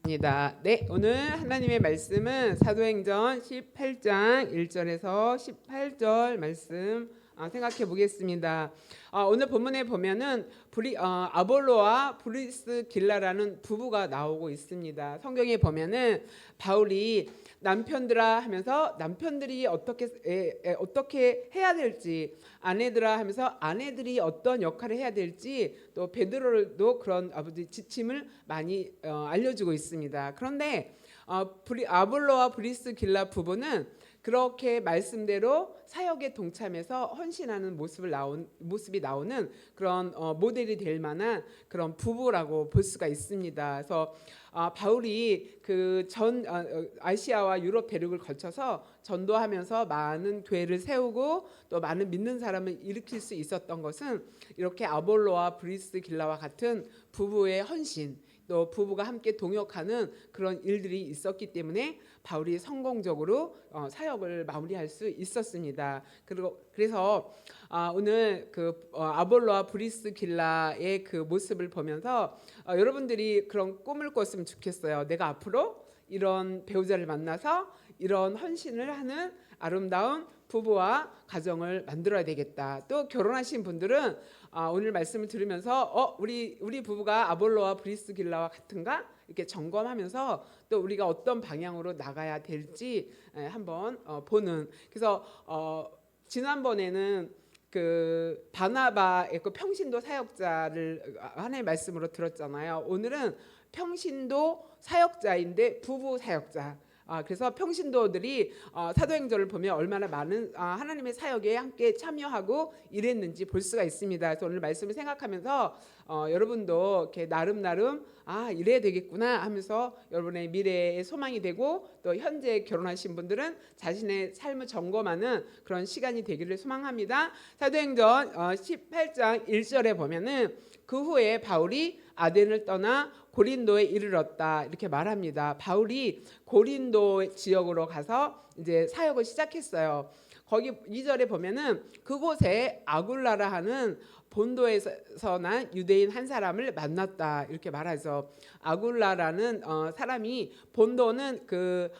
입니다. 네, 오늘 하나님의 말씀은 사도행전 18장 1절에서 18절 말씀 생각해 보겠습니다. 오늘 본문에 보면은 아볼로와 브리스길라라는 부부가 나오고 있습니다. 성경에 보면은 바울이 남편들아 하면서 남편들이 어떻게 해야 될지, 아내들아 하면서 아내들이 어떤 역할을 해야 될지, 또 베드로도 그런 아버지 지침을 많이 알려주고 있습니다. 그런데 아볼로와 브리스길라 부부는 그렇게 말씀대로 사역에 동참해서 헌신하는 모습이 나오는 그런 모델이 될 만한 그런 부부라고 볼 수가 있습니다. 그래서 바울이 그 전 아시아와 유럽 대륙을 거쳐서 전도하면서 많은 교회를 세우고 또 많은 믿는 사람을 일으킬 수 있었던 것은 이렇게 아볼로와 브리스길라와 같은 부부의 헌신, 또 부부가 함께 동역하는 그런 일들이 있었기 때문에 바울이 성공적으로 사역을 마무리할 수 있었습니다. 그래서 오늘 그 아볼로와 브리스길라의 그 모습을 보면서 여러분들이 그런 꿈을 꿨으면 좋겠어요. 내가 앞으로 이런 배우자를 만나서 이런 헌신을 하는 아름다운 부부와 가정을 만들어야 되겠다. 또 결혼하신 분들은 오늘 말씀을 들으면서 우리 부부가 아볼로와 브리스길라와 같은가 이렇게 점검하면서 또 우리가 어떤 방향으로 나가야 될지 한번 보는. 그래서 지난번에는 그 바나바의 그 평신도 사역자를 하나님의 말씀으로 들었잖아요. 오늘은 평신도 사역자인데 부부 사역자. 그래서 평신도들이 사도행전을 보면 얼마나 많은 하나님의 사역에 함께 참여하고 일했는지 볼 수가 있습니다. 그래서 오늘 말씀을 생각하면서 여러분도 이렇게 나름 이래야 되겠구나 하면서 여러분의 미래의 소망이 되고 또 현재 결혼하신 분들은 자신의 삶을 점검하는 그런 시간이 되기를 소망합니다. 사도행전 18장 1절에 보면은 그 후에 바울이 아덴을 떠나 고린도에 이르렀다 이렇게 말합니다. 바울이 고린도 지역으로 가서 이제 사역을 시작했어요. 거기 2절에 보면은 그곳에 아굴라라 하는 본도에서 난 유대인 한 사람을 만났다 이렇게 말하죠. 아굴라라는 사람이, 본도는 그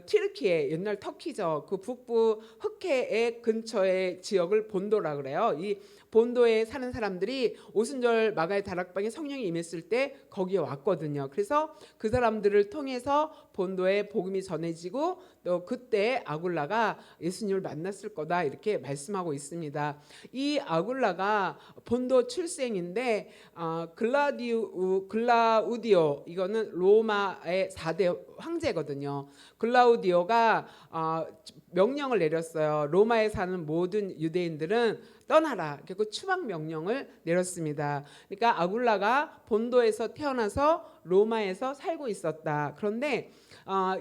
튀르키예, 옛날 터키죠. 그 북부 흑해의 근처의 지역을 본도라 그래요. 이 본도에 사는 사람들이 오순절 마가의 다락방에 성령이 임했을 때 거기에 왔거든요. 그래서 그 사람들을 통해서 본도에 복음이 전해지고 또 그때 아굴라가 예수님을 만났을 거다 이렇게 말씀하고 있습니다. 이 아굴라가 본도 출생인데 글라우디오, 이거는 로마의 4대 황제거든요. 글라우디오가 명령을 내렸어요. 로마에 사는 모든 유대인들은 떠나라. 그리고 추방 명령을 내렸습니다. 그러니까 아굴라가 본도에서 태어나서 로마에서 살고 있었다. 그런데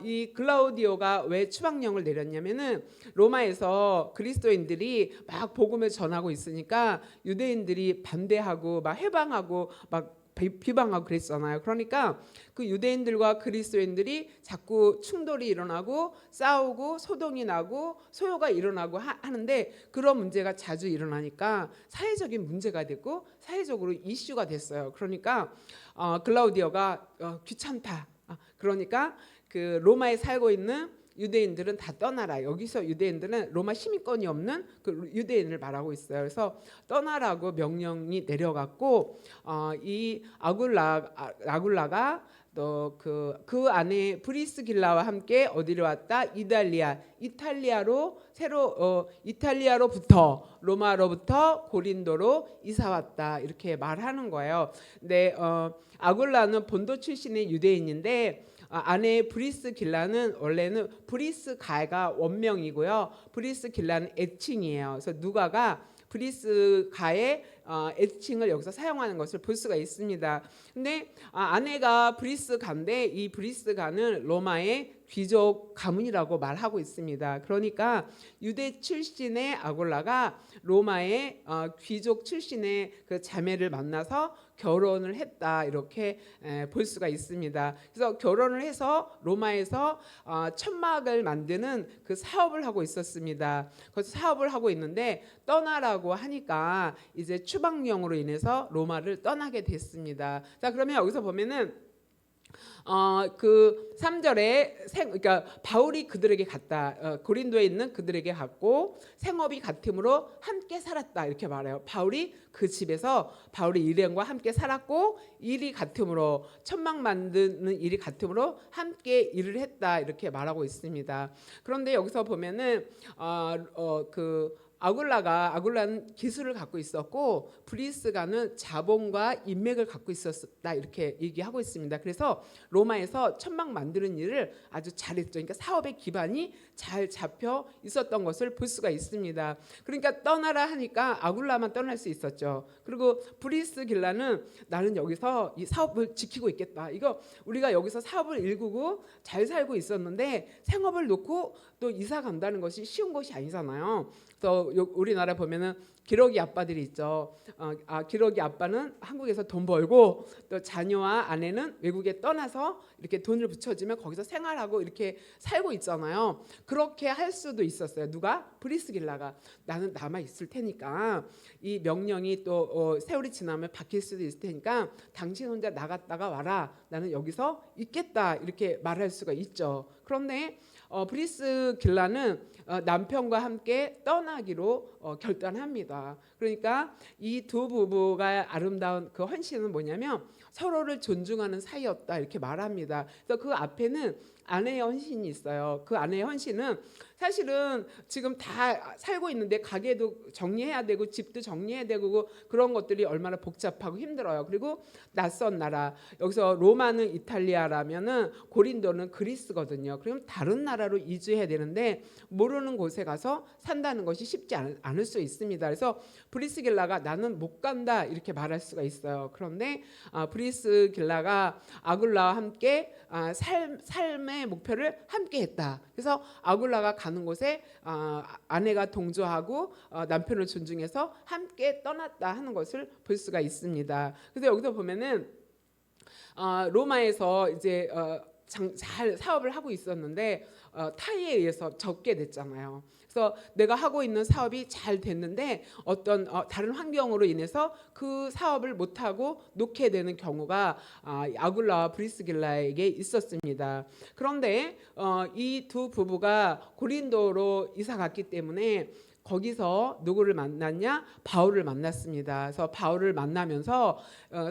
이 글라우디오가 왜 추방령을 내렸냐면은 로마에서 그리스도인들이 막 복음을 전하고 있으니까 유대인들이 반대하고 막 해방하고 막 비방하고 그랬잖아요. 그러니까 그 유대인들과 그리스도인들이 자꾸 충돌이 일어나고 싸우고 소동이 나고 소요가 일어나고 하는데 그런 문제가 자주 일어나니까 사회적인 문제가 되고 사회적으로 이슈가 됐어요. 그러니까 글라우디오가 귀찮다. 그러니까 그 로마에 살고 있는 유대인들은 다 떠나라. 여기서 유대인들은 로마 시민권이 없는 그 유대인을 말하고 있어요. 그래서 떠나라고 명령이 내려갔고 이 아굴라가 또 그 안에 브리스길라와 함께 어디로 왔다? 이탈리아로 이탈리아로부터 로마로부터 고린도로 이사 왔다 이렇게 말하는 거예요. 근데 아굴라는 본도 출신의 유대인인데 아내 브리스길라는 원래는 브리스가가 원명이고요. 브리스길라는 애칭이에요. 그래서 누가가 브리스가의 애칭을 여기서 사용하는 것을 볼 수가 있습니다. 근데 아내가 브리스가인데 이 브리스가는 로마의 귀족 가문이라고 말하고 있습니다. 그러니까 유대 출신의 아굴라가 로마의 귀족 출신의 그 자매를 만나서 결혼을 했다 이렇게 볼 수가 있습니다. 그래서 결혼을 해서 로마에서 천막을 만드는 그 사업을 하고 있었습니다. 그래서 사업을 하고 있는데 떠나라고 하니까 이제 추방령으로 인해서 로마를 떠나게 됐습니다. 자, 그러면 여기서 보면은 그 3절에 그러니까 바울이 그들에게 갔다. 고린도에 있는 그들에게 갔고 생업이 같음으로 함께 살았다 이렇게 말해요. 바울이 그 집에서 바울의 일행과 함께 살았고 일이 같음으로 천막 만드는 일이 같음으로 함께 일을 했다 이렇게 말하고 있습니다. 그런데 여기서 보면은 그 아굴라는 기술을 갖고 있었고 브리스가는 자본과 인맥을 갖고 있었다 이렇게 얘기하고 있습니다. 그래서 로마에서 천막 만드는 일을 아주 잘했죠. 그러니까 사업의 기반이 잘 잡혀 있었던 것을 볼 수가 있습니다. 그러니까 떠나라 하니까 아굴라만 떠날 수 있었죠. 그리고 브리스길라는 나는 여기서 이 사업을 지키고 있겠다. 이거 우리가 여기서 사업을 일구고 잘 살고 있었는데 생업을 놓고 또 이사 간다는 것이 쉬운 것이 아니잖아요. 그래서 우리나라 보면은 기러기 아빠들이 있죠. 기러기 아빠는 한국에서 돈 벌고 또 자녀와 아내는 외국에 떠나서 이렇게 돈을 붙여주면 거기서 생활하고 이렇게 살고 있잖아요. 그렇게 할 수도 있었어요. 누가? 브리스길라가 나는 남아 있을 테니까 이 명령이 또 세월이 지나면 바뀔 수도 있을 테니까 당신 혼자 나갔다가 와라. 나는 여기서 있겠다 이렇게 말할 수가 있죠. 그런데 브리스길라는 남편과 함께 떠나기로 결단합니다. 그러니까 이 두 부부가 아름다운 그 헌신은 뭐냐면 서로를 존중하는 사이였다 이렇게 말합니다. 그래서 그 앞에는 아내의 헌신이 있어요. 그 아내의 헌신은 사실은 지금 다 살고 있는데 가게도 정리해야 되고 집도 정리해야 되고 그런 것들이 얼마나 복잡하고 힘들어요. 그리고 낯선 나라, 여기서 로마는 이탈리아라면은 고린도는 그리스거든요. 그럼 다른 나라로 이주해야 되는데 모르는 곳에 가서 산다는 것이 쉽지 않을 수 있습니다. 그래서 브리스길라가 나는 못 간다 이렇게 말할 수가 있어요. 그런데 브리스길라가 아굴라와 함께 삶의 목표를 함께 했다. 그래서 아굴라가 가는 곳에 아내가 동조하고 남편을 존중해서 함께 떠났다 하는 것을 볼 수가 있습니다. 그래서 여기서 보면은 로마에서 이제 잘 사업을 하고 있었는데 타이에 의해서 접게 됐잖아요. 그래서 내가 하고 있는 사업이 잘 됐는데 어떤 다른 환경으로 인해서 그 사업을 못하고 놓게 되는 경우가 아굴라와 브리스길라에게 있었습니다. 그런데 이 두 부부가 고린도로 이사 갔기 때문에 거기서 누구를 만났냐? 바울을 만났습니다. 그래서 바울을 만나면서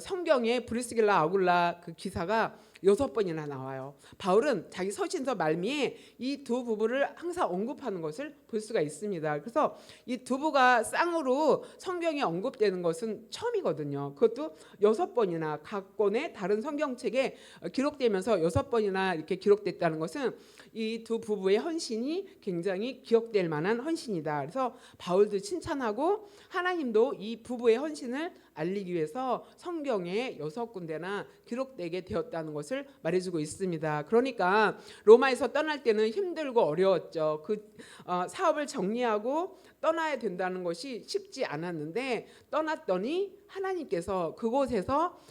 성경에 브리스길라 아굴라 그 기사가 6번이나 나와요. 바울은 자기 서신서 말미에 이 두 부부를 항상 언급하는 것을 볼 수가 있습니다. 그래서 이 두 부부가 쌍으로 성경에 언급되는 것은 처음이거든요. 그것도 6번이나 각 권의 다른 성경책에 기록되면서 6번이나 이렇게 기록됐다는 것은 이 두 부부의 헌신이 굉장히 기억될 만한 헌신이다. 그래서 바울도 칭찬하고 하나님도 이 부부의 헌신을 알리기 위해서 성경에 6군데나 기록되게 되었다는 것을 말해주고 있습니다. 그러니까 로마에서 떠날 때는 힘들고 어려웠죠. 그 사업을 정리하고 떠나야 된다는 것이 쉽지 않았는데 떠났더니 하나님께서 그곳에서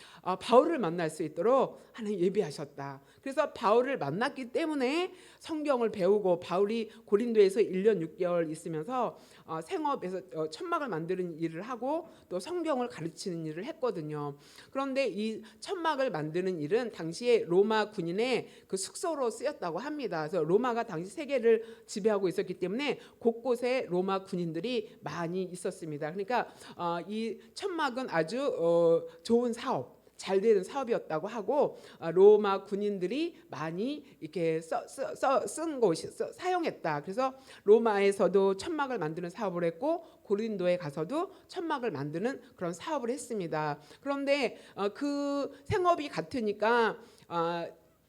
바울을 만날 수 있도록 하나님 예비하셨다. 그래서 바울을 만났기 때문에 성경을 배우고 바울이 고린도에서 1년 6개월 있으면서 생업에서 천막을 만드는 일을 하고 또 성경을 가르치는 일을 했거든요. 그런데 이 천막을 만드는 일은 당시에 로마 군인의 그 숙소로 쓰였다고 합니다. 그래서 로마가 당시 세계를 지배하고 있었기 때문에 곳곳에 로마 군인들이 많이 있었습니다. 그러니까 이 천막은 아주 좋은 사업, 잘 되는 사업이었다고 하고 로마 군인들이 많이 이렇게 쓴 곳이 사용했다. 그래서 로마에서도 천막을 만드는 사업을 했고 고린도에 가서도 천막을 만드는 그런 사업을 했습니다. 그런데 그 생업이 같으니까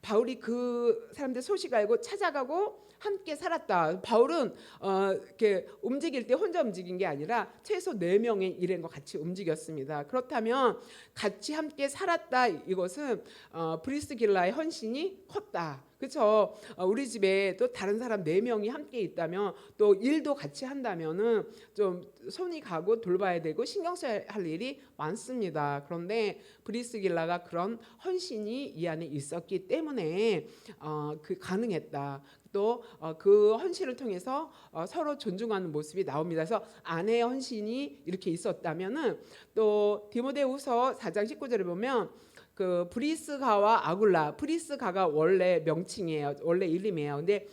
바울이 그 사람들 소식 알고 찾아가고 함께 살았다. 바울은 이렇게 움직일 때 혼자 움직인 게 아니라 최소 4명의 일행과 같이 움직였습니다. 그렇다면 같이 함께 살았다. 이것은 브리스길라의 헌신이 컸다. 그렇죠. 우리 집에 또 다른 사람 4명이 함께 있다면 또 일도 같이 한다면은 좀 손이 가고 돌봐야 되고 신경 써야 할 일이 많습니다. 그런데 브리스길라가 그런 헌신이 이 안에 있었기 때문에 가능했다. 또 그 헌신을 통해서 서로 존중하는 모습이 나옵니다. 그래서 아내의 헌신이 이렇게 있었다면은 또 디모데후서 4장 19절에 보면 그 브리스가와 아굴라, 브리스가가 원래 명칭이에요. 원래 이름이에요. 근데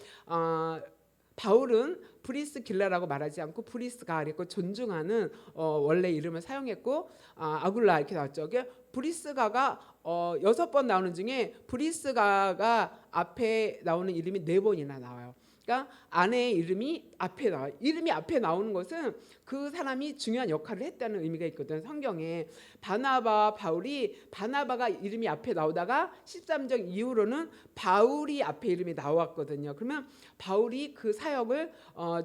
바울은 브리스길라라고 말하지 않고 브리스가 이렇게 존중하는 원래 이름을 사용했고 아굴라 이렇게 나왔죠. 브리스가가 6번 나오는 중에 브리스가가 앞에 나오는 이름이 4번이나 나와요. 그러니까 아내의 이름이 앞에 나와요. 이름이 앞에 나오는 것은 그 사람이 중요한 역할을 했다는 의미가 있거든요. 성경에 바나바, 바울이 바나바가 이름이 앞에 나오다가 13장 이후로는 바울이 앞에 이름이 나왔거든요. 그러면 바울이 그 사역을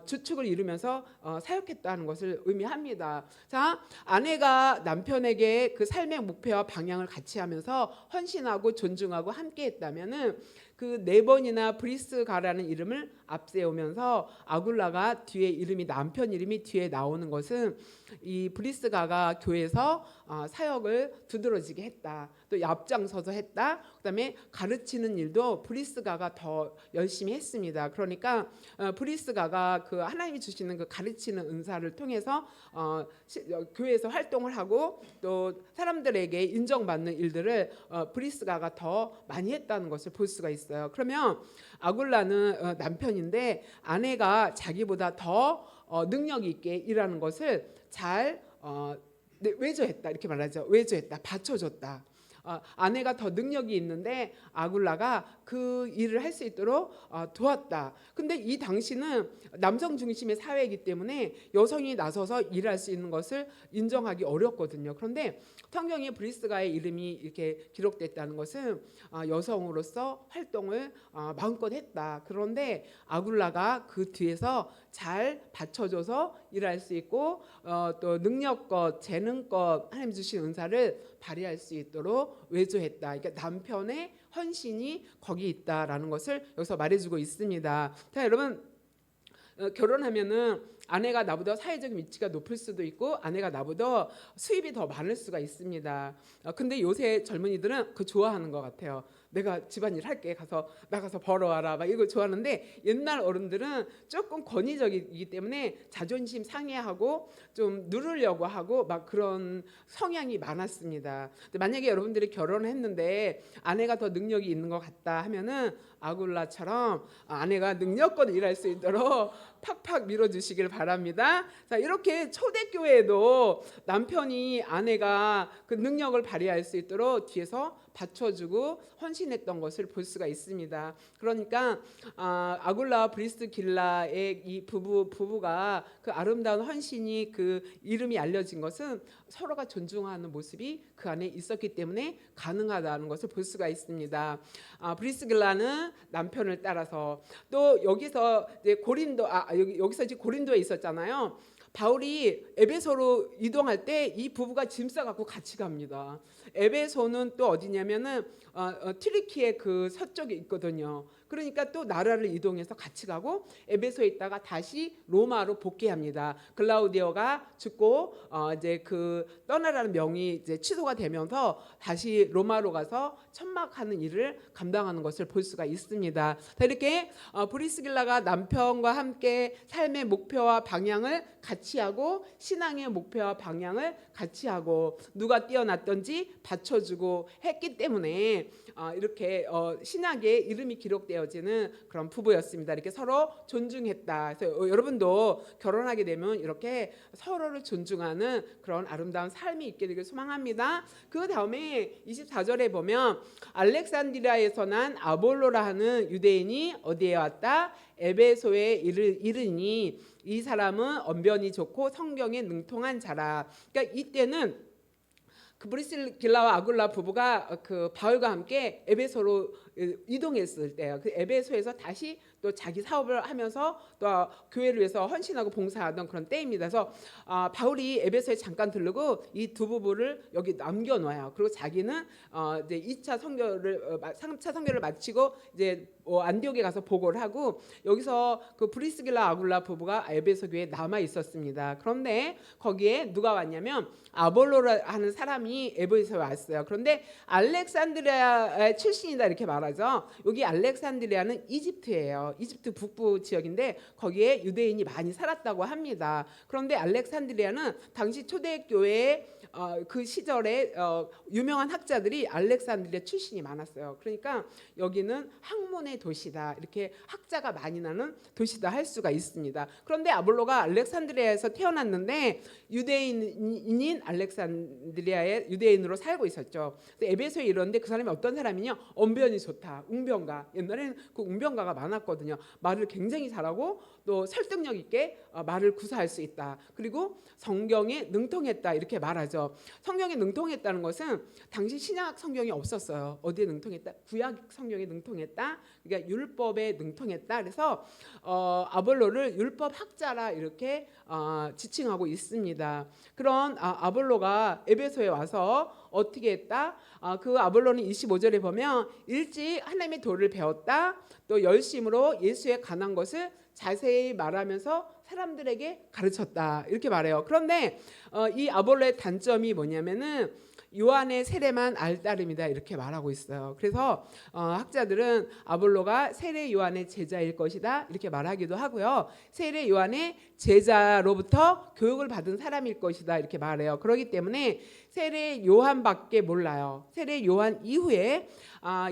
주축을 이루면서 사역했다는 것을 의미합니다. 자, 아내가 남편에게 그 삶의 목표와 방향을 같이 하면서 헌신하고 존중하고 함께했다면은 그 4번이나 브리스가라는 이름을 앞세우면서 아굴라가 뒤에 이름이 남편 이름이 뒤에 나오는 것은 이 브리스가가 교회에서 사역을 두드러지게 했다. 또 앞장서서 했다. 그다음에 가르치는 일도 브리스가가 더 열심히 했습니다. 그러니까 브리스가가 그 하나님이 주시는 그 가르치는 은사를 통해서 교회에서 활동을 하고 또 사람들에게 인정받는 일들을 브리스가가 더 많이 했다는 것을 볼 수가 있어요. 그러면 아굴라는 남편인데 아내가 자기보다 더 능력 있게 일하는 것을 잘 외조했다 이렇게 말하죠. 외조했다, 받쳐줬다. 아내가 더 능력이 있는데 아굴라가 그 일을 할 수 있도록 도왔다. 근데 이 당시는 남성 중심의 사회이기 때문에 여성이 나서서 일할 수 있는 것을 인정하기 어렵거든요. 그런데 성경에 브리스가의 이름이 이렇게 기록됐다는 것은 여성으로서 활동을 마음껏 했다. 그런데 아굴라가 그 뒤에서 잘 받쳐줘서 일할 수 있고 또 능력껏 재능껏 하나님 주신 은사를 발휘할 수 있도록 외조했다. 그러니까 남편의 헌신이 거기 있다라는 것을 여기서 말해주고 있습니다. 자, 여러분 결혼하면은 아내가 나보다 사회적인 위치가 높을 수도 있고 아내가 나보다 수입이 더 많을 수가 있습니다. 근데 요새 젊은이들은 그 좋아하는 것 같아요. 내가 집안일 할게 가서 나가서 벌어와라 막 이거 좋아하는데 옛날 어른들은 조금 권위적이기 때문에 자존심 상해하고 좀 누르려고 하고 막 그런 성향이 많았습니다. 근데 만약에 여러분들이 결혼을 했는데 아내가 더 능력이 있는 것 같다 하면은 아굴라처럼 아내가 능력껏 일할 수 있도록 팍팍 밀어주시길 바랍니다. 자, 이렇게 초대교회에도 남편이 아내가 그 능력을 발휘할 수 있도록 뒤에서 받쳐주고 헌신했던 것을 볼 수가 있습니다. 그러니까 아굴라와 브리스길라의 이 부부가 그 아름다운 헌신이 그 이름이 알려진 것은 서로가 존중하는 모습이 그 안에 있었기 때문에 가능하다는 것을 볼 수가 있습니다. 브리스길라는 남편을 따라서 또 여기서 이제 여기서 이제 고린도에 있었잖아요. 바울이 에베소로 이동할 때 이 부부가 짐 싸갖고 같이 갑니다. 에베소는 또 어디냐면은 튀르키예 그 서쪽에 있거든요. 그러니까 또 나라를 이동해서 같이 가고 에베소에 있다가 다시 로마로 복귀합니다. 글라우디오가 죽고 이제 그 떠나라는 명이 이제 취소가 되면서 다시 로마로 가서 천막하는 일을 감당하는 것을 볼 수가 있습니다. 자, 이렇게 브리스길라가 남편과 함께 삶의 목표와 방향을 같이 하고 신앙의 목표와 방향을 같이 하고 누가 뛰어났던지 받쳐주고 했기 때문에 이렇게 신약에 이름이 기록되어지는 그런 부부였습니다. 이렇게 서로 존중했다. 그래서 여러분도 결혼하게 되면 이렇게 서로를 존중하는 그런 아름다운 삶이 있게 되길 소망합니다. 그 다음에 24절에 보면 알렉산드리아에서 난 아볼로라 하는 유대인이 어디에 왔다? 에베소에 이르니 이 사람은 언변이 좋고 성경에 능통한 자라. 그러니까 이때는 그 브리스길라와 아굴라 부부가 그 바울과 함께 에베소로 이동했을 때요. 그 에베소에서 다시 또 자기 사업을 하면서 또 교회를 위해서 헌신하고 봉사하던 그런 때입니다. 그래서 바울이 에베소에 잠깐 들르고 이 두 부부를 여기 남겨놔요. 그리고 자기는 이제 2차 선교를 3차 선교를 마치고 이제 안디옥에 가서 보고를 하고 여기서 그 브리스길라 아굴라 부부가 에베소 교회에 남아 있었습니다. 그런데 거기에 누가 왔냐면 아볼로라 하는 사람이 사람이 에베소에 왔어요. 그런데 알렉산드리아 출신이다 이렇게 말하죠. 여기 알렉산드리아는 이집트예요. 이집트 북부 지역인데 거기에 유대인이 많이 살았다고 합니다. 그런데 알렉산드리아는 당시 초대교회의 그 시절에 유명한 학자들이 알렉산드리아 출신이 많았어요. 그러니까 여기는 학문의 도시다, 이렇게 학자가 많이 나는 도시다 할 수가 있습니다. 그런데 아볼로가 알렉산드리아에서 태어났는데 유대인인 알렉산드리아의 유대인으로 살고 있었죠. 에베소에 이르는데 그 사람이 어떤 사람이냐? 언변이 좋다, 웅변가. 옛날에는 그 웅변가가 많았거든요. 말을 굉장히 잘하고 또 설득력 있게 말을 구사할 수 있다. 그리고 성경에 능통했다 이렇게 말하죠. 성경에 능통했다는 것은 당시 신약 성경이 없었어요. 어디에 능통했다? 구약 성경에 능통했다. 그러니까 율법에 능통했다. 그래서 아볼로를 율법 학자라 이렇게 지칭하고 있습니다. 그런 아볼로가 에베소에 와서 어떻게 했다? 그 아볼로는 25절에 보면 일찍 하나님의 도를 배웠다. 또 열심으로 예수에 관한 것을 자세히 말하면서 사람들에게 가르쳤다 이렇게 말해요. 그런데 이 아볼로의 단점이 뭐냐면은 요한의 세례만 알따름이다 이렇게 말하고 있어요. 그래서 학자들은 아볼로가 세례 요한의 제자일 것이다 이렇게 말하기도 하고요. 세례 요한의 제자로부터 교육을 받은 사람일 것이다 이렇게 말해요. 그렇기 때문에 세례 요한밖에 몰라요. 세례 요한 이후에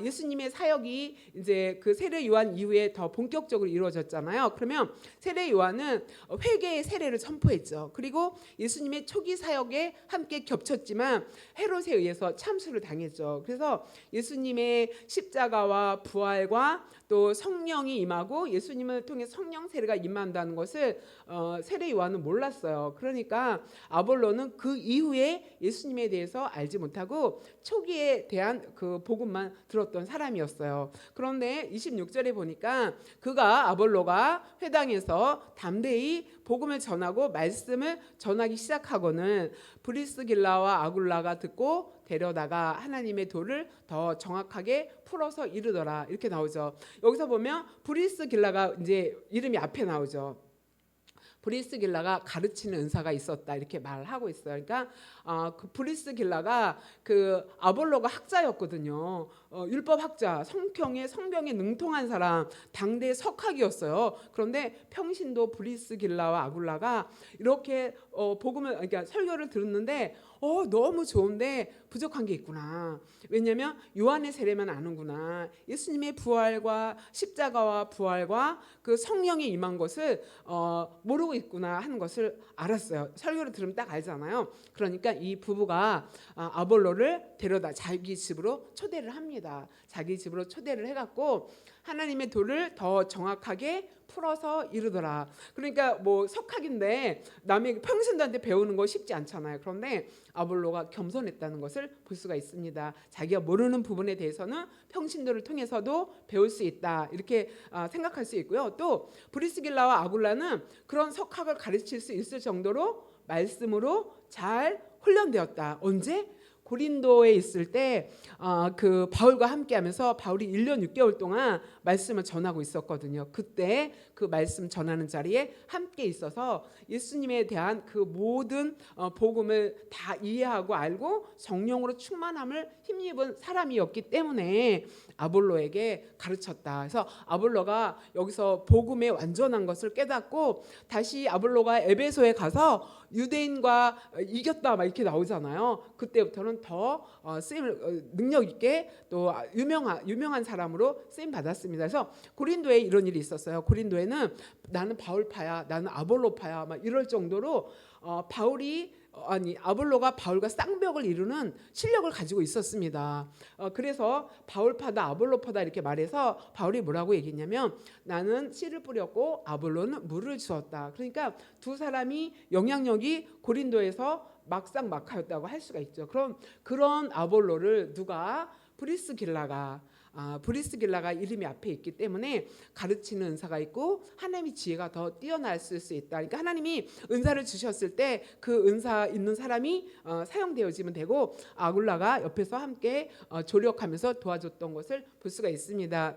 예수님의 사역이 이제 그 세례 요한 이후에 더 본격적으로 이루어졌잖아요. 그러면 세례 요한은 회개의 세례를 선포했죠. 그리고 예수님의 초기 사역에 함께 겹쳤지만 헤롯에 의해서 참수를 당했죠. 그래서 예수님의 십자가와 부활과 또 성령이 임하고 예수님을 통해 성령 세례가 임한다는 것을 세례 요한은 몰랐어요. 그러니까 아볼로는 그 이후에 예수님에 대해서 알지 못하고 초기에 대한 그 복음만 들었던 사람이었어요. 그런데 26절에 보니까 아볼로가 회당에서 담대히 복음을 전하고 말씀을 전하기 시작하고는 브리스길라와 아굴라가 듣고 데려다가 하나님의 도를 더 정확하게 풀어서 이르더라 이렇게 나오죠. 여기서 보면 브리스길라가 이제 이름이 앞에 나오죠. 브리스길라가 가르치는 은사가 있었다 이렇게 말하고 있어요. 그러니까 그 브리스길라가 그 아볼로가 학자였거든요. 율법 학자, 성경에 능통한 사람, 당대 석학이었어요. 그런데 평신도 브리스길라와 아굴라가 이렇게 복음을 그러니까 설교를 들었는데 너무 좋은데 부족한 게 있구나. 왜냐하면 요한의 세례만 아는구나. 예수님의 부활과 십자가와 부활과 그 성령이 임한 것을 모르고 있구나 하는 것을 알았어요. 설교를 들으면 딱 알잖아요. 그러니까 이 부부가 아볼로를 데려다 자기 집으로 초대를 합니다. 자기 집으로 초대를 해갖고 하나님의 도를 더 정확하게 풀어서 이르더라. 그러니까 뭐 석학인데 남의 평신도한테 배우는 거 쉽지 않잖아요. 그런데 아볼로가 겸손했다는 것을 볼 수가 있습니다. 자기가 모르는 부분에 대해서는 평신도를 통해서도 배울 수 있다 이렇게 생각할 수 있고요. 또 브리스길라와 아굴라는 그런 석학을 가르칠 수 있을 정도로 말씀으로 잘 훈련되었다. 언제? 고린도에 있을 때 그 바울과 함께하면서 바울이 1년 6개월 동안 말씀을 전하고 있었거든요. 그때 그 말씀 전하는 자리에 함께 있어서 예수님에 대한 그 모든 복음을 다 이해하고 알고 성령으로 충만함을 힘입은 사람이었기 때문에 아볼로에게 가르쳤다. 그래서 아볼로가 여기서 복음의 완전한 것을 깨닫고 다시 아볼로가 에베소에 가서 유대인과 이겼다 막 이렇게 나오잖아요. 그때부터는 더 쓰임을 능력 있게 또 유명한 사람으로 쓰임 받았습니다. 그래서 고린도에 이런 일이 있었어요. 고린도에는 나는 바울파야, 나는 아볼로파야 막 이럴 정도로 아볼로가 바울과 쌍벽을 이루는 실력을 가지고 있었습니다. 그래서 바울파다 아볼로파다 이렇게 말해서 바울이 뭐라고 얘기했냐면 나는 씨를 뿌렸고 아볼로는 물을 주었다. 그러니까 두 사람이 영향력이 고린도에서 막상막하였다고 할 수가 있죠. 그런 아볼로를 브리스길라가 이름이 앞에 있기 때문에 가르치는 은사가 있고 하나님의 지혜가 더 뛰어났을 수 있다. 그러니까 하나님이 은사를 주셨을 때 그 은사 있는 사람이 사용되어지면 되고 아굴라가 옆에서 함께 조력하면서 도와줬던 것을 볼 수가 있습니다.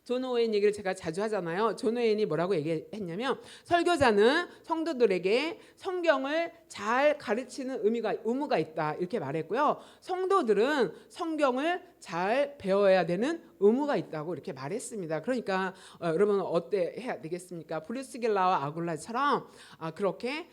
존 오웬 얘기를 제가 자주 하잖아요. 존 오웬이 뭐라고 얘기했냐면 설교자는 성도들에게 성경을 잘 가르치는 의무가 있다 이렇게 말했고요. 성도들은 성경을 잘 배워야 되는 의무가 있다고 이렇게 말했습니다. 그러니까 여러분 어때 해야 되겠습니까? 브리스길라와 아굴라처럼 그렇게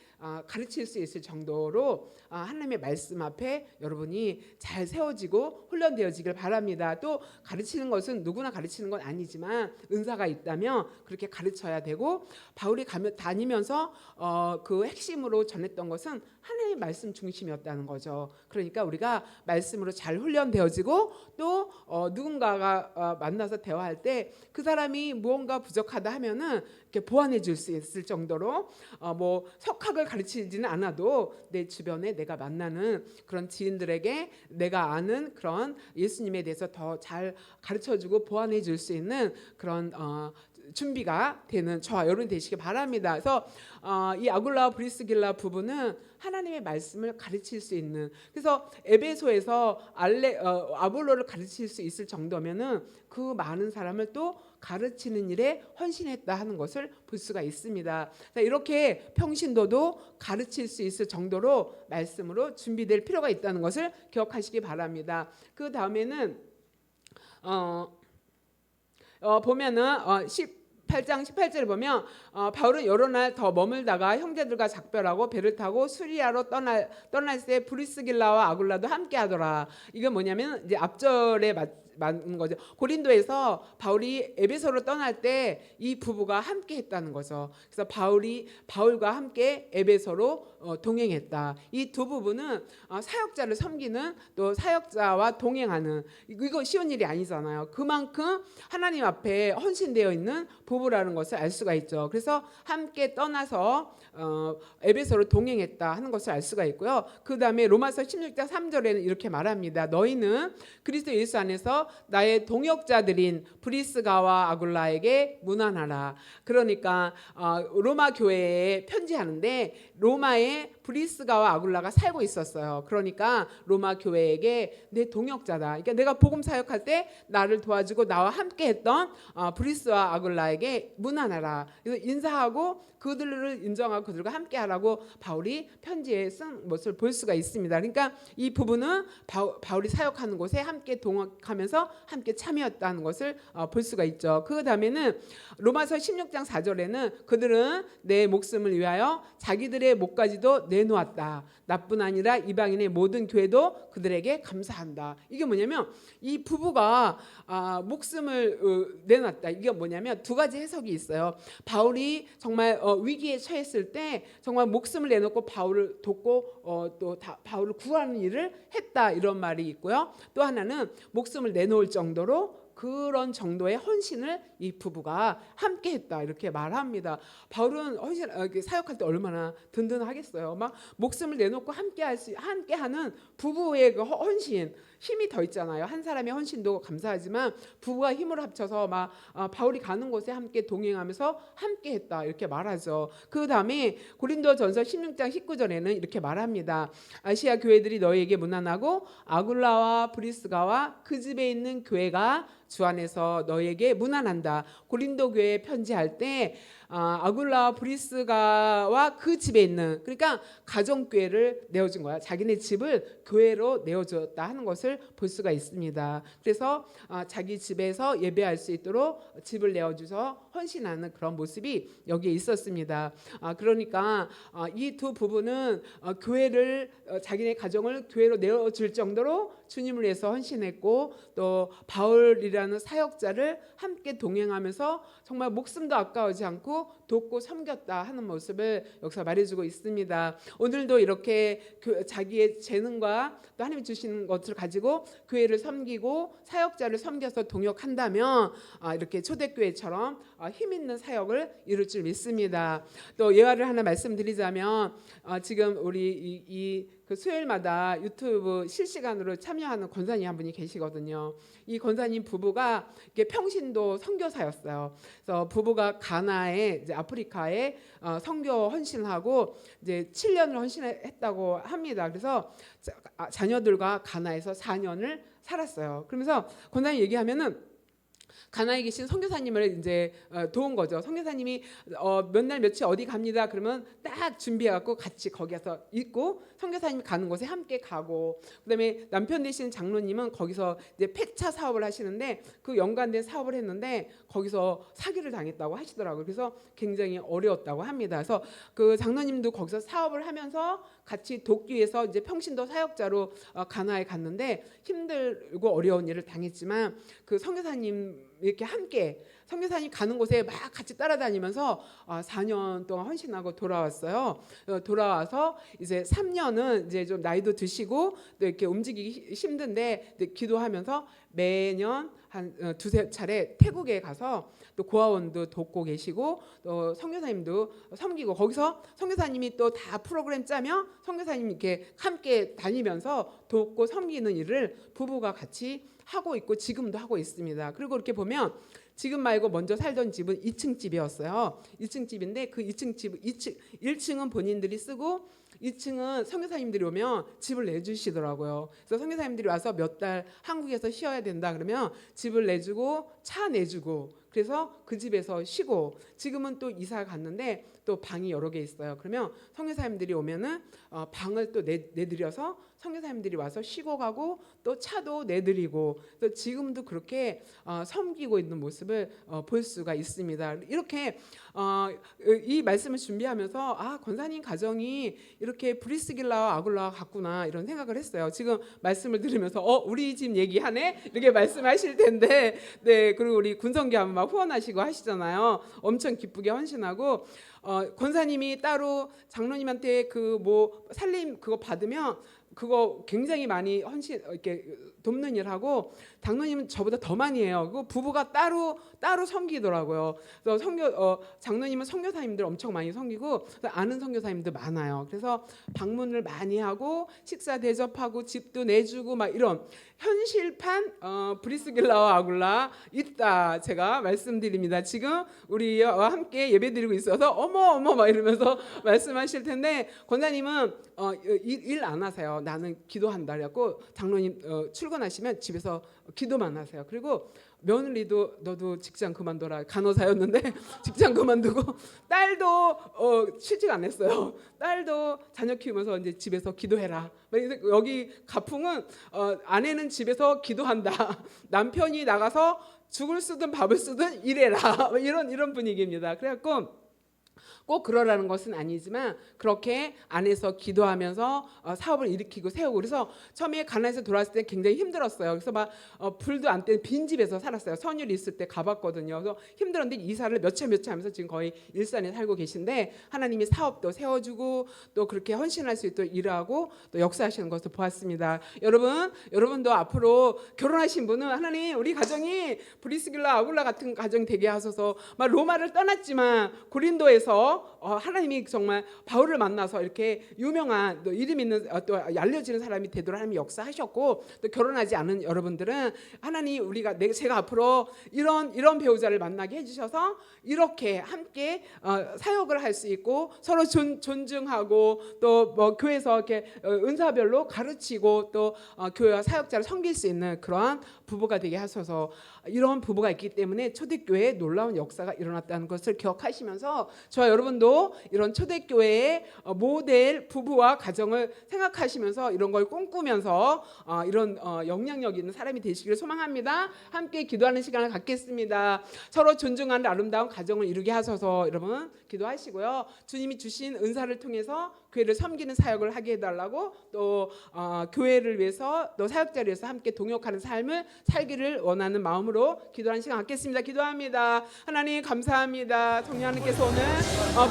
가르칠 수 있을 정도로 하나님의 말씀 앞에 여러분이 잘 세워지고 훈련되어지길 바랍니다. 또 가르치는 것은 누구나 가르치는 건 아니지만 은사가 있다면 그렇게 가르쳐야 되고, 바울이 다니면서 그 핵심으로 전했던 것은 하나님의 말씀 중심이었다는 거죠. 그러니까 우리가 말씀으로 잘 훈련되어지고 또 누군가가 만나서 대화할 때 그 사람이 무언가 부족하다 하면은 이렇게 보완해 줄 수 있을 정도로 뭐 석학을 가르치지는 않아도 내 주변에 내가 만나는 그런 지인들에게 내가 아는 그런 예수님에 대해서 더 잘 가르쳐주고 보완해 줄 수 있는 그런 준비가 되는 저와 여러분 되시기 바랍니다. 그래서 이 아굴라와 브리스길라 부부는 하나님의 말씀을 가르칠 수 있는, 그래서 에베소에서 아볼로를 가르칠 수 있을 정도면은 그 많은 사람을 또 가르치는 일에 헌신했다 하는 것을 볼 수가 있습니다. 이렇게 평신도도 가르칠 수 있을 정도로 말씀으로 준비될 필요가 있다는 것을 기억하시기 바랍니다. 그 다음에는 보면은 18장 18절을 보면 바울은 여러 날 더 머물다가 형제들과 작별하고 배를 타고 수리아로 떠날 때 브리스길라와 아굴라도 함께 하더라. 이건 뭐냐면 이제 앞절에 맞는 거죠. 고린도에서 바울이 에베소로 떠날 때 이 부부가 함께 했다는 거죠. 그래서 바울과 함께 에베소로 동행했다. 이 두 부부는 사역자를 섬기는, 또 사역자와 동행하는, 이거 쉬운 일이 아니잖아요. 그만큼 하나님 앞에 헌신되어 있는 부부라는 것을 알 수가 있죠. 그래서 함께 떠나서 에베소로 동행했다 하는 것을 알 수가 있고요. 그 다음에 로마서 16장 3절에는 이렇게 말합니다. 너희는 그리스도 예수 안에서 나의 동역자들인 브리스가와 아굴라에게 문안하라. 그러니까 로마 교회에 편지하는데 로마에 브리스가와 아굴라가 살고 있었어요. 그러니까 로마 교회에게 내 동역자다. 그러니까 내가 복음 사역할 때 나를 도와주고 나와 함께했던 브리스와 아굴라에게 문안하라. 그래서 인사하고 그들을 인정하고 그들과 함께하라고 바울이 편지에 쓴 것을 볼 수가 있습니다. 그러니까 이 부분은 바울이 사역하는 곳에 함께 동역하면서 함께 참여했다는 것을 볼 수가 있죠. 그 다음에는 로마서 16장 4절에는 그들은 내 목숨을 위하여 자기들의 목까지도 내놓았다. 나뿐 아니라 이방인의 모든 교회도 그들에게 감사한다. 이게 뭐냐면 이 부부가 목숨을 내놨다. 이게 뭐냐면 두 가지 해석이 있어요. 바울이 정말 위기에 처했을 때 정말 목숨을 내놓고 바울을 돕고 또 바울을 구하는 일을 했다, 이런 말이 있고요. 또 하나는 목숨을 내놓을 정도로 그런 정도의 헌신을 이 부부가 함께 했다, 이렇게 말합니다. 바울은 사역할 때 얼마나 든든하겠어요. 막 목숨을 내놓고 함께하는 부부의 그 헌신, 힘이 더 있잖아요. 한 사람의 헌신도 감사하지만 부부가 힘을 합쳐서 막 바울이 가는 곳에 함께 동행하면서 함께 했다, 이렇게 말하죠. 그 다음에 고린도전서 16장 19절에는 이렇게 말합니다. 아시아 교회들이 너희에게 문안하고 아굴라와 브리스가와 그 집에 있는 교회가 주 안에서 너희에게 문안한다. 고린도 교회에 편지할 때 아굴라와 브리스가와 그 집에 있는, 그러니까 가정교회를 내어준 거야. 자기네 집을 교회로 내어줬다 하는 것을 볼 수가 있습니다. 그래서 자기 집에서 예배할 수 있도록 집을 내어줘서 헌신하는 그런 모습이 여기에 있었습니다. 그러니까 이 두 부부는 교회를, 자기네 가정을 교회로 내어줄 정도로 주님을 위해서 헌신했고, 또 바울이라는 사역자를 함께 동행하면서 정말 목숨도 아까워하지 않고 돕고 섬겼다 하는 모습을 여기서 말해주고 있습니다. 오늘도 이렇게 자기의 재능과 또 하나님이 주시는 것을 가지고 교회를 섬기고 사역자를 섬겨서 동역한다면 이렇게 초대교회처럼 힘 있는 사역을 이룰 줄 믿습니다. 또 예화를 하나 말씀드리자면 지금 우리 그 수요일마다 유튜브 실시간으로 참여하는 권사님 한 분이 계시거든요. 이 권사님 부부가 이게 평신도 선교사였어요. 그래서 부부가 가나에, 이제 아프리카에 선교 헌신하고 이제 7년을 헌신했다고 합니다. 그래서 자녀들과 가나에서 4년을 살았어요. 그러면서 권사님 얘기하면은 가나에 계신 선교사님을 이제 도운 거죠. 선교사님이 몇 날 며칠 어디 갑니다. 그러면 딱 준비해갖고 같이 거기서 있고 선교사님이 가는 곳에 함께 가고, 그다음에 남편 되시는 장로님은 거기서 이제 폐차 사업을 하시는데 그 연관된 사업을 했는데 거기서 사기를 당했다고 하시더라고요. 그래서 굉장히 어려웠다고 합니다. 그래서 그 장로님도 거기서 사업을 하면서 같이 돕기 위해서 이제 평신도 사역자로 가나에 갔는데 힘들고 어려운 일을 당했지만 그 선교사님 이렇게 함께 선교사님 가는 곳에 막 같이 따라다니면서 4년 동안 헌신하고 돌아왔어요. 돌아와서 이제 3년은 이제 좀 나이도 드시고 또 이렇게 움직이기 힘든데 기도하면서 매년 한 두세 차례 태국에 가서 또 고아원도 돕고 계시고 또 선교사님도 섬기고, 거기서 선교사님이 또 다 프로그램 짜면 선교사님이 이렇게 함께 다니면서 돕고 섬기는 일을 부부가 같이 하고 있고 지금도 하고 있습니다. 그리고 이렇게 보면 지금 말고 먼저 살던 집은 2층 집이었어요. 2층 집인데 그 2층 집 1층은 본인들이 쓰고 2층은 선교사님들이 오면 집을 내주시더라고요. 그래서 선교사님들이 와서 몇 달 한국에서 쉬어야 된다 그러면 집을 내주고 차 내주고, 그래서 그 집에서 쉬고, 지금은 또 이사 갔는데 또 방이 여러 개 있어요. 그러면 선교사님들이 오면은 방을 또 내드려서 선교사님들이 와서 쉬고 가고 또 차도 내드리고, 또 지금도 그렇게 섬기고 있는 모습을 볼 수가 있습니다. 이렇게 이 말씀을 준비하면서 권사님 가정이 이렇게 브리스길라와 아굴라와 같구나 이런 생각을 했어요. 지금 말씀을 들으면서 우리 집 얘기하네 이렇게 말씀하실 텐데, 네, 그리고 우리 군성교회 막 후원하시고 하시잖아요. 엄청 기쁘게 헌신하고 권사님이 따로 장로님한테 그 뭐 살림 그거 받으면 그거 굉장히 많이 헌신 이렇게 돕는 일하고, 장로님은 저보다 더 많이 해요. 그 부부가 따로 섬기더라고요. 그래서 장로님은 선교사님들 엄청 많이 섬기고 아는 선교사님들 많아요. 그래서 방문을 많이 하고 식사 대접하고 집도 내주고 막 이런 현실판 브리스길라와 아굴라 있다 제가 말씀드립니다. 지금 우리와 함께 예배드리고 있어서 어머 막 이러면서 말씀하실 텐데, 권사님은 일 안 하세요. 나는 기도한다 그래갖고 장로님 출근하시면 집에서 기도만 하세요. 그리고 며느리도 너도 직장 그만둬라, 간호사였는데 직장 그만두고, 딸도 취직 안 했어요. 딸도 자녀 키우면서 이제 집에서 기도해라. 여기 가풍은 아내는 집에서 기도한다, 남편이 나가서 죽을 쓰든 밥을 쓰든 일해라, 이런 분위기입니다. 그래갖고 꼭 그러라는 것은 아니지만 그렇게 안에서 기도하면서 사업을 일으키고 세우고, 그래서 처음에 가나에서 돌아왔을 때 굉장히 힘들었어요. 그래서 막 불도 안 떼는 빈집에서 살았어요. 선율이 있을 때 가봤거든요. 그래서 힘들었는데 이사를 몇 채 하면서 지금 거의 일산에 살고 계신데, 하나님이 사업도 세워주고 또 그렇게 헌신할 수 있도록 일하고 또 역사하시는 것을 보았습니다. 여러분도 앞으로 결혼하신 분은 하나님 우리 가정이 브리스길라 아굴라 같은 가정 되게 하소서. 막 로마를 떠났지만 고린도에서 하나님이 정말 바울을 만나서 이렇게 유명한 또 이름 있는 또 알려지는 사람이 되도록 하나님이 역사하셨고, 또 결혼하지 않은 여러분들은 하나님 제가 앞으로 이런 배우자를 만나게 해주셔서 이렇게 함께 사역을 할 수 있고 서로 존중하고 또 뭐 교회에서 이렇게 은사별로 가르치고 또 교회와 사역자를 섬길 수 있는 그러한 부부가 되게 하셔서, 이런 부부가 있기 때문에 초대교회에 놀라운 역사가 일어났다는 것을 기억하시면서 저와 여러분도 이런 초대교회의 모델 부부와 가정을 생각하시면서 이런 걸 꿈꾸면서 이런 영향력 있는 사람이 되시기를 소망합니다. 함께 기도하는 시간을 갖겠습니다. 서로 존중하는 아름다운 가정을 이루게 하셔서 여러분 기도하시고요. 주님이 주신 은사를 통해서 교회를 섬기는 사역을 하게 해달라고, 또 교회를 위해서 또 사역자를 위해서 함께 동역하는 삶을 살기를 원하는 마음으로 기도하는 시간 갖겠습니다. 기도합니다. 하나님 감사합니다. 성령 하나님께서 오늘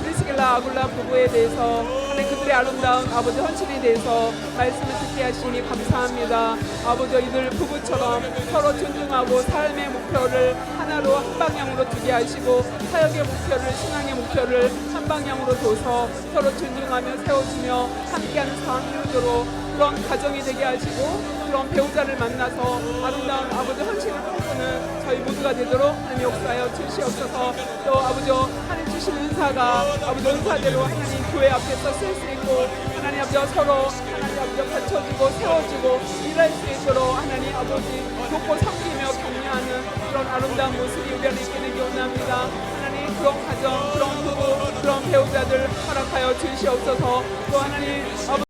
브리스길라 아굴라 부부에 대해서 하나님 그들의 아름다운 아버지 헌신에 대해서 말씀을 듣게 하시니 감사합니다. 아버지 이들 부부처럼 서로 존중하고 삶의 목표를 하나로 한 방향으로 두게 하시고 사역의 목표를 신앙의 목표를 한 방향으로 둬서 서로 존중하며 세워주며 함께하는 상황이 이루도록 그런 가정이 되게 하시고 그런 배우자를 만나서 아름다운 아버지 헌신을 꿈꾸는 저희 모두가 되도록 하나님 역사하여 주시옵소서. 또 아버지 하나님 주신 은사가 아버지 은사대로 하나님 교회 앞에서 쓸 수 있고 하나님 아버지 서로 하나님 아버지 받쳐주고 세워주고 일할 수 있도록 하나님 아버지 돕고 섬기며 격려하는 그런 아름다운 아름다운 모습이 우리 안에 있게 되기 원합니다. 하나님 그런 가정, 그런 부부, 그런 배우자들 허락하여 주시옵소서. 또 하나님